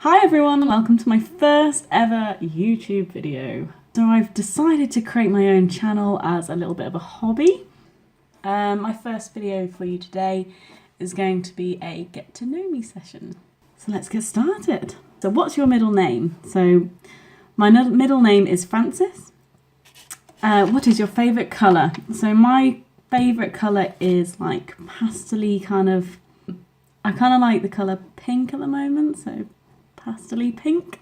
Hi everyone and welcome to my first ever YouTube video. So I've decided to create my own channel as a little bit of a hobby. My first video for you today is going to be a get to know me session. So let's get started. So what's your middle name? So my middle name is Frances. What is your favourite colour? So my favourite colour is like pastel-y kind of, I kind of like the colour pink at the moment, so pastel-y pink.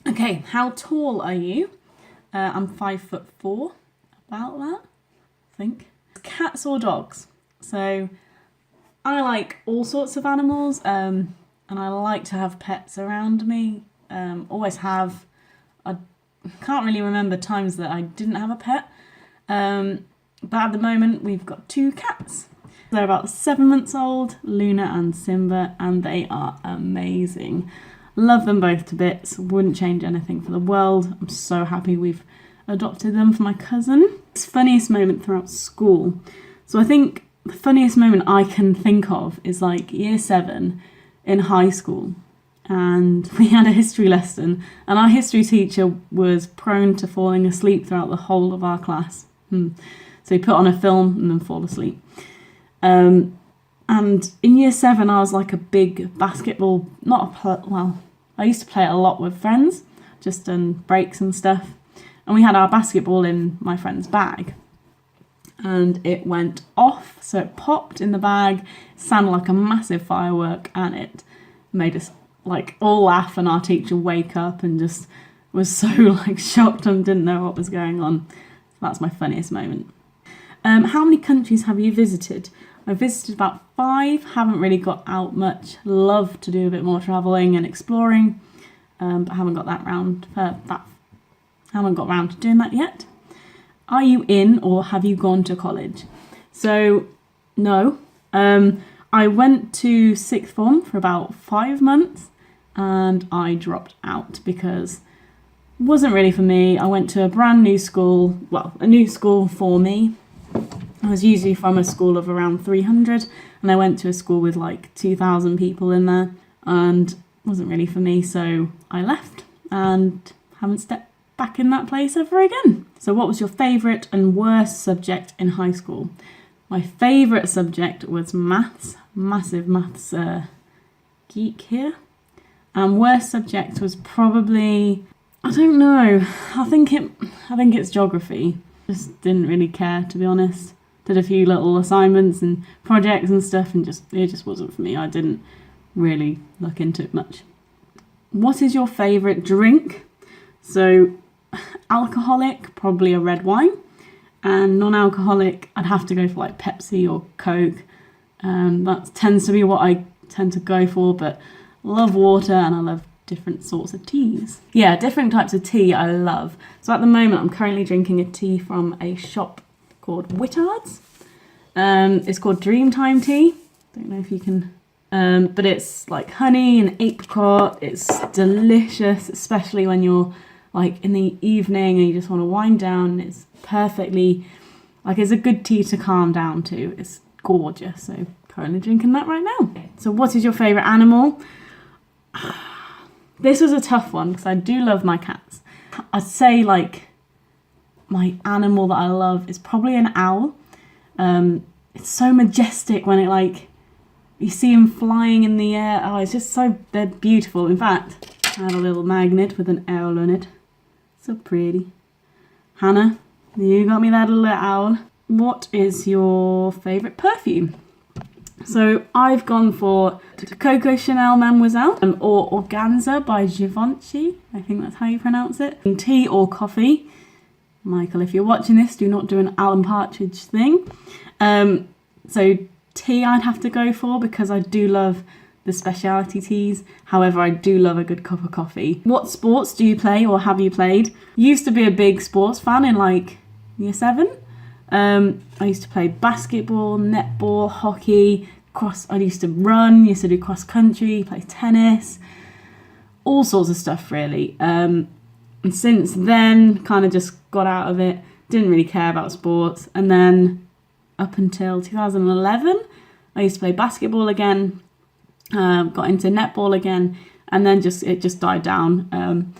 Okay, how tall are you? I'm 5'4", about that, I think. Cats or dogs? So I like all sorts of animals, and I like to have pets around me. Always have. I can't really remember times that I didn't have a pet. But at the moment we've got 2 cats. They're about 7 months old, Luna and Simba, and they are amazing. Love them both to bits, wouldn't change anything for the world. I'm so happy we've adopted them for my cousin. It's funniest moment throughout school. So I think the funniest moment I can think of is like year 7 in high school. And we had a history lesson and our history teacher was prone to falling asleep throughout the whole of our class. So he put on a film and then fall asleep. And in year 7 I was like a big basketball, I used to play it a lot with friends, just on breaks and stuff. And we had our basketball in my friend's bag. And it went off, so it popped in the bag, sounded like a massive firework, and it made us like all laugh, and our teacher wake up and just was so like shocked and didn't know what was going on. So that's my funniest moment. How many countries have you visited? I visited about 5, haven't really got out much. Love to do a bit more travelling and exploring, but haven't got round to doing that yet. Are you in or have you gone to college? So no, I went to 6th form for about 5 months and I dropped out because it wasn't really for me. I went to a brand new school, a new school for me. I was usually from a school of around 300 and I went to a school with like 2,000 people in there and it wasn't really for me, so I left and haven't stepped back in that place ever again. So what was your favourite and worst subject in high school? My favourite subject was maths, massive maths geek here. And worst subject was probably, I don't know, I think it's geography. Just didn't really care, to be honest. Did a few little assignments and projects and stuff and it just wasn't for me. I didn't really look into it much. What is your favourite drink? So alcoholic, probably a red wine. And non-alcoholic, I'd have to go for like Pepsi or Coke. That tends to be what I tend to go for, but love water and I love different sorts of teas. Yeah, different types of tea I love. So at the moment I'm currently drinking a tea from a shop called Whittards. It's called Dreamtime tea. Don't know if you can, but it's like honey and apricot. It's delicious, especially when you're like in the evening and you just want to wind down. It's perfectly, like it's a good tea to calm down to. It's gorgeous. So currently drinking that right now. So what is your favourite animal? This was a tough one because I do love my cats. I'd say like my animal that I love is probably an owl. It's so majestic when it like, you see them flying in the air. Oh, it's just so, they're beautiful. In fact, I have a little magnet with an owl on it. So pretty. Hannah, you got me that little owl. What is your favourite perfume? So I've gone for Coco Chanel Mademoiselle or Organza by Givenchy. I think that's how you pronounce it. Tea or coffee? Michael, if you're watching this, do not do an Alan Partridge thing. So tea I'd have to go for because I do love the specialty teas. However, I do love a good cup of coffee. What sports do you play or have you played? Used to be a big sports fan in like year 7. I used to play basketball, netball, hockey, I used to run, used to do cross country, play tennis, all sorts of stuff really. And since then, kind of just got out of it, didn't really care about sports. And then up until 2011, I used to play basketball again, got into netball again, and then it just died down.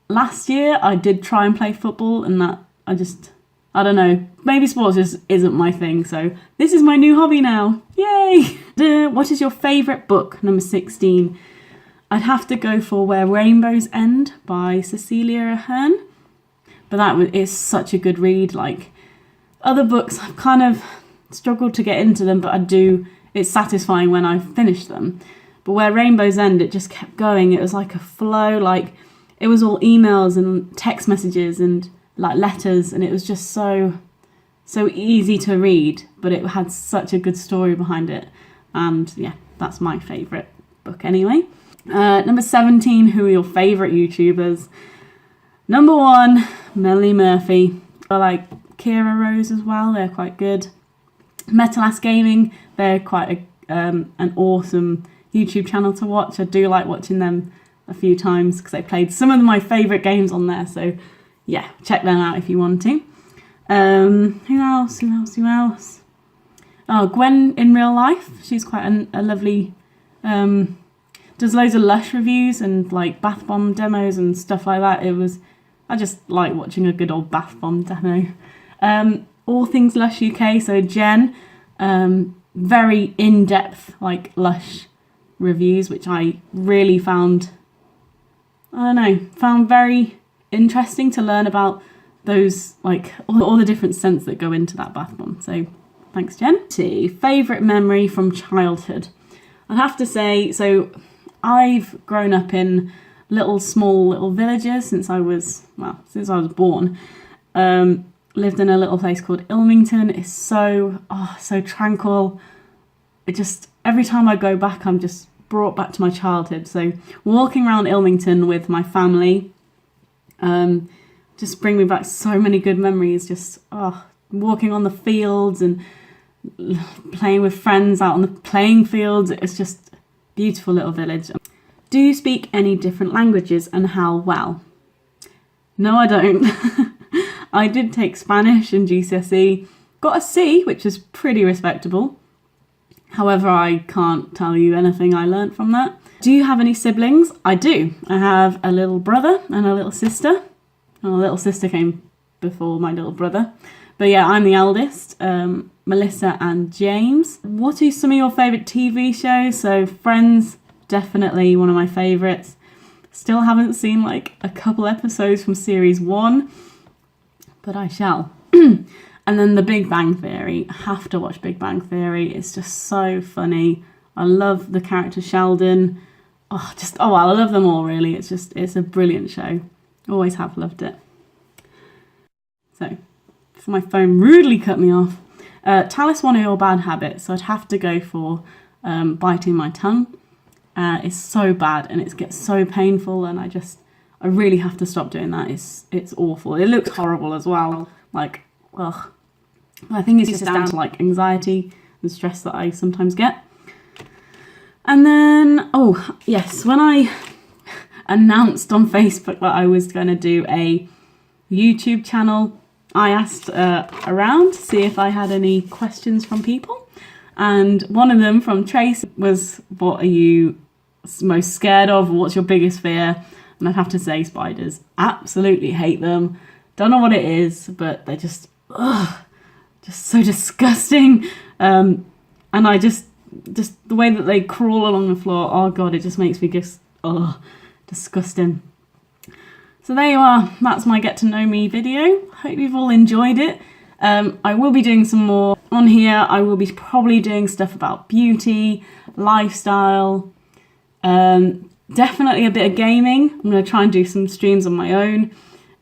Last year I did try and play football, and that I don't know, maybe sports just isn't my thing, so this is my new hobby now. Yay! What is your favourite book? Number 16. I'd have to go for Where Rainbows End by Cecilia Ahern. But that is such a good read. Like, other books, I've kind of struggled to get into them, but it's satisfying when I've finished them. But Where Rainbows End, it just kept going. It was like a flow, like it was all emails and text messages and like letters, and it was just so easy to read, but it had such a good story behind it. And yeah, that's my favourite book anyway. Number 17, who are your favourite YouTubers? Number 1, Melanie Murphy. I like Kira Rose as well, they're quite good. Metalass Gaming, they're quite an awesome YouTube channel to watch. I do like watching them a few times because they played some of my favourite games on there, so yeah, check them out if you want to. Who else? Oh, Gwen in real life. She's quite a lovely, does loads of Lush reviews and like bath bomb demos and stuff like that. I just like watching a good old bath bomb demo. All things Lush UK, so Jen, very in-depth like Lush reviews, which I really found very interesting to learn about those, like all the different scents that go into that bath bomb. So thanks, Jen. Favourite memory from childhood. I'd have to say, so I've grown up in small little villages since I was born. Lived in a little place called Ilmington. It's so tranquil. Every time I go back, I'm just brought back to my childhood. So walking around Ilmington with my family, just bring me back so many good memories. Walking on the fields and playing with friends out on the playing fields. It's just a beautiful little village. Do you speak any different languages, and how well? No, I don't. I did take Spanish in GCSE. Got a C, which is pretty respectable. However, I can't tell you anything I learnt from that. Do you have any siblings? I do. I have a little brother and a little sister. My little sister came before my little brother. But yeah, I'm the eldest, Melissa and James. What are some of your favourite TV shows? So Friends, definitely one of my favourites. Still haven't seen like a couple episodes from series 1, but I shall. And then The Big Bang Theory. I have to watch Big Bang Theory. It's just so funny. I love the character Sheldon. I love them all really. It's a brilliant show. Always have loved it. So, before my phone rudely cut me off. Tell us one of your bad habits. So I'd have to go for biting my tongue. It's so bad and it gets so painful, and I really have to stop doing that. It's awful. It looks horrible as well. Like, ugh. I think it's just down to like anxiety and stress that I sometimes get. And then, oh yes, when I announced on Facebook that I was going to do a YouTube channel, I asked around to see if I had any questions from people. And one of them from Trace was, what are you most scared of? What's your biggest fear? And I'd have to say spiders. Absolutely hate them. Don't know what it is, but they're just so disgusting. And I just the way that they crawl along the floor, oh god, it just makes me disgusting. So there you are. That's my get to know me video. Hope you've all enjoyed it. I will be doing some more on here. I will be probably doing stuff about beauty, lifestyle, definitely a bit of gaming. I'm going to try and do some streams on my own,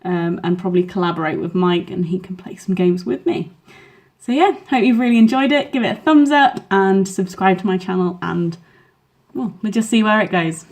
and probably collaborate with Mike and he can play some games with me. So yeah, hope you've really enjoyed it. Give it a thumbs up and subscribe to my channel, and we'll just see where it goes.